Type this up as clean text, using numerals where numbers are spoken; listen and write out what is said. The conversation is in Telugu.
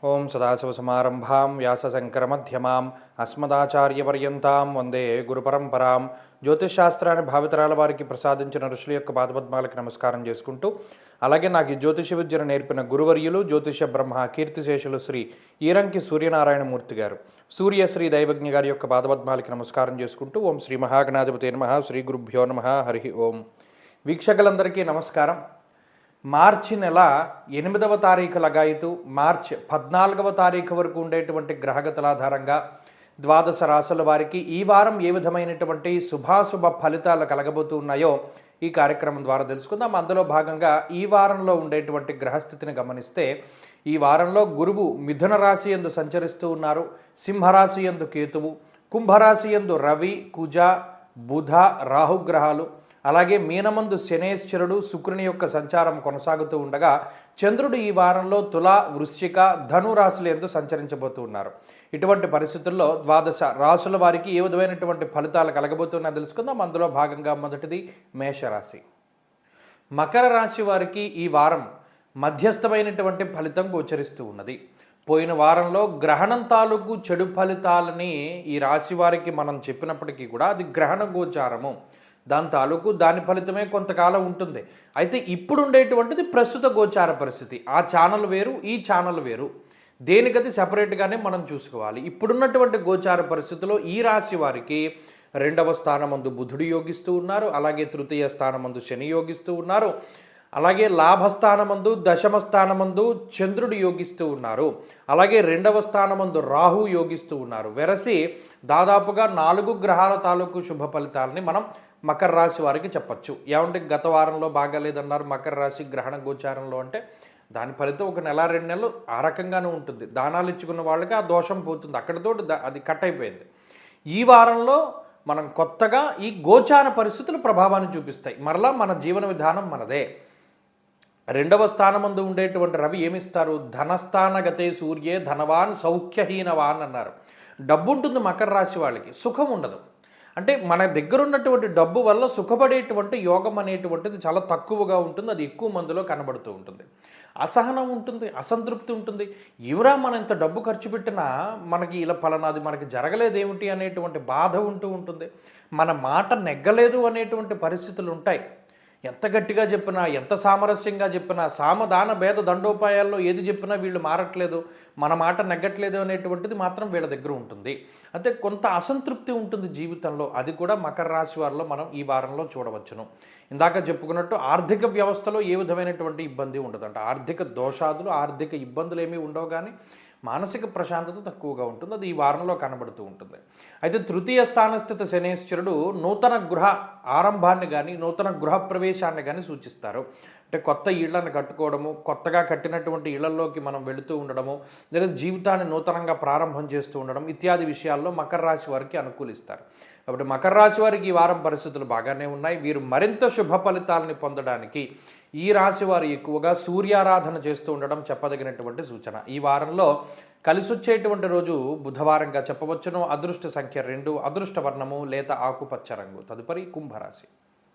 ఓం సదాశివసమారంభాం వ్యాసశంకరమధ్యమాం అస్మదాచార్యపర్యంతాం వందే గురుపరంపరాం. జ్యోతిషశాస్త్రాన్ని భావితరాల వారికి ప్రసాదించిన ఋషుల యొక్క పాదపద్మాలకి నమస్కారం చేసుకుంటూ, అలాగే నాకు ఈ జ్యోతిష విద్యను నేర్పిన గురువర్యులు జ్యోతిష బ్రహ్మ కీర్తిశేషులు శ్రీ ఈరంకి సూర్యనారాయణమూర్తి గారు, సూర్యశ్రీ దైవజ్ఞ గారి యొక్క పాదపద్మాలకి నమస్కారం చేసుకుంటూ, ఓం శ్రీ మహాగణాధిపతి నమః, శ్రీ గురుభ్యో నమః, హరి ఓం. వీక్షకులందరికీ నమస్కారం. మార్చి నెల 8వ తారీఖు లగాయితూ మార్చి 14వ తారీఖు వరకు ఉండేటువంటి గ్రహగతుల ఆధారంగా ద్వాదశ రాశుల వారికి ఈ వారం ఏ విధమైనటువంటి శుభాశుభ ఫలితాలు కలగబోతూ ఉన్నాయో ఈ కార్యక్రమం ద్వారా తెలుసుకుందాం. అందులో భాగంగా ఈ వారంలో ఉండేటువంటి గ్రహస్థితిని గమనిస్తే, ఈ వారంలో గురువు మిథున రాశి యందు సంచరిస్తూ ఉన్నారు, సింహరాశి యందు కేతువు, కుంభరాశి యందు రవి, కుజ, బుధ, రాహుగ్రహాలు, అలాగే మీనమందు శనేశ్వరుడు, శుక్రుని యొక్క సంచారం కొనసాగుతూ ఉండగా, చంద్రుడు ఈ వారంలో తుల, వృశ్చిక, ధను రాశుల యందు సంచరించబోతూ ఉన్నారు. ఇటువంటి పరిస్థితుల్లో ద్వాదశ రాశుల వారికి ఏ విధమైనటువంటి ఫలితాలు కలగబోతున్నా తెలుసుకుందాం. అందులో భాగంగా మొదటిది మేషరాశి. మకర రాశి వారికి ఈ వారం మధ్యస్థమైనటువంటి ఫలితం గోచరిస్తూ ఉన్నది. పోయిన వారంలో గ్రహణం తాలూకు చెడు ఫలితాలని ఈ రాశి వారికి మనం చెప్పినప్పటికీ కూడా అది గ్రహణ గోచారము, దాని ఫలితమే కొంతకాలం ఉంటుంది. అయితే ఇప్పుడు ఉండేటువంటిది ప్రస్తుత గోచార పరిస్థితి. ఆ ఛానల్ వేరు, ఈ ఛానల్ వేరు, దేనికది సెపరేట్గానే మనం చూసుకోవాలి. ఇప్పుడున్నటువంటి గోచార పరిస్థితిలో ఈ రాశి వారికి 2వ స్థానమందు బుధుడు యోగిస్తూ ఉన్నారు, అలాగే తృతీయ స్థానమందు శని యోగిస్తూ ఉన్నారు, అలాగే లాభస్థానమందు దశమ స్థానమందు చంద్రుడు యోగిస్తూ ఉన్నారు, అలాగే 2వ స్థానమందు రాహు యోగిస్తూ ఉన్నారు. వెరసి దాదాపుగా 4 గ్రహాల తాలూకు శుభ ఫలితాలని మనం మకర రాశి వారికి చెప్పచ్చు. ఏమంటే గత వారంలో బాగాలేదన్నారు మకర రాశి గ్రహణ గోచారంలో అంటే, దాని ఫలితం ఒక నెల 2 నెలలు ఆ రకంగానే ఉంటుంది. దానాలు ఇచ్చుకున్న వాళ్ళకి ఆ దోషం పోతుంది, అక్కడితో అది కట్ అయిపోయింది. ఈ వారంలో మనం కొత్తగా ఈ గోచార పరిస్థితులు ప్రభావాన్ని చూపిస్తాయి. మరలా మన జీవన విధానం మనదే. 2వ స్థానమందు ఉండేటువంటి రవి ఏమిస్తారు? ధనస్థానగతే సూర్యే ధనవాన్ సౌఖ్యహీనవాన్ అన్నారు. డబ్బు ఉంటుంది మకర రాశి వాళ్ళకి, సుఖం ఉండదు. అంటే మన దగ్గర ఉన్నటువంటి డబ్బు వల్ల సుఖపడేటువంటి యోగం అనేటువంటిది చాలా తక్కువగా ఉంటుంది, అది ఎక్కువ మందిలో కనబడుతూ ఉంటుంది. అసహనం ఉంటుంది, అసంతృప్తి ఉంటుంది. ఎవరా మనం ఇంత డబ్బు ఖర్చు పెట్టినా మనకి ఇలా ఫలానాది మనకి జరగలేదేమిటి అనేటువంటి బాధ ఉంటూ ఉంటుంది. మన మాట నెగ్గలేదు అనేటువంటి పరిస్థితులు ఉంటాయి. ఎంత గట్టిగా చెప్పినా, ఎంత సామరస్యంగా చెప్పినా, సామదాన భేద దండోపాయాల్లో ఏది చెప్పినా వీళ్ళు మారట్లేదు, మన మాట నెగ్గట్లేదు అనేటువంటిది మాత్రం వీళ్ళ దగ్గర ఉంటుంది. అంటే కొంత అసంతృప్తి ఉంటుంది జీవితంలో. అది కూడా మకర రాశి వారిలో మనం ఈ వారంలో చూడవచ్చును. ఇందాక చెప్పుకున్నట్టు ఆర్థిక వ్యవస్థలో ఏ విధమైనటువంటి ఇబ్బంది ఉండదంట. ఆర్థిక దోషాదులు, ఆర్థిక ఇబ్బందులు ఏమీ ఉండవు, కానీ మానసిక ప్రశాంతత తక్కువగా ఉంటుంది. అది ఈ వారంలో కనబడుతూ ఉంటుంది. అయితే తృతీయ స్థానస్థిత శనేశ్వరుడు నూతన గృహ ఆరంభాన్ని కానీ నూతన గృహ ప్రవేశాన్ని కానీ సూచిస్తారు. అంటే కొత్త ఇళ్లను కట్టుకోవడము, కొత్తగా కట్టినటువంటి ఇళ్లలోకి మనం వెళుతూ ఉండడము, లేదా జీవితాన్ని నూతనంగా ప్రారంభం చేస్తూ ఉండడం ఇత్యాది విషయాల్లో మకర రాశి వారికి అనుకూలిస్తారు. కాబట్టి మకర రాశి వారికి ఈ వారం పరిస్థితులు బాగానే ఉన్నాయి. వీరు మరింత శుభ ఫలితాలని పొందడానికి ఈ రాశి వారు ఎక్కువగా సూర్యారాధన చేస్తూ ఉండడం చెప్పదగినటువంటి సూచన. ఈ వారంలో కలిసి వచ్చేటువంటి రోజు బుధవారంగా చెప్పవచ్చును. అదృష్ట సంఖ్య 2, అదృష్ట వర్ణము లేత ఆకుపచ్చ రంగు. తదుపరి కుంభరాశి.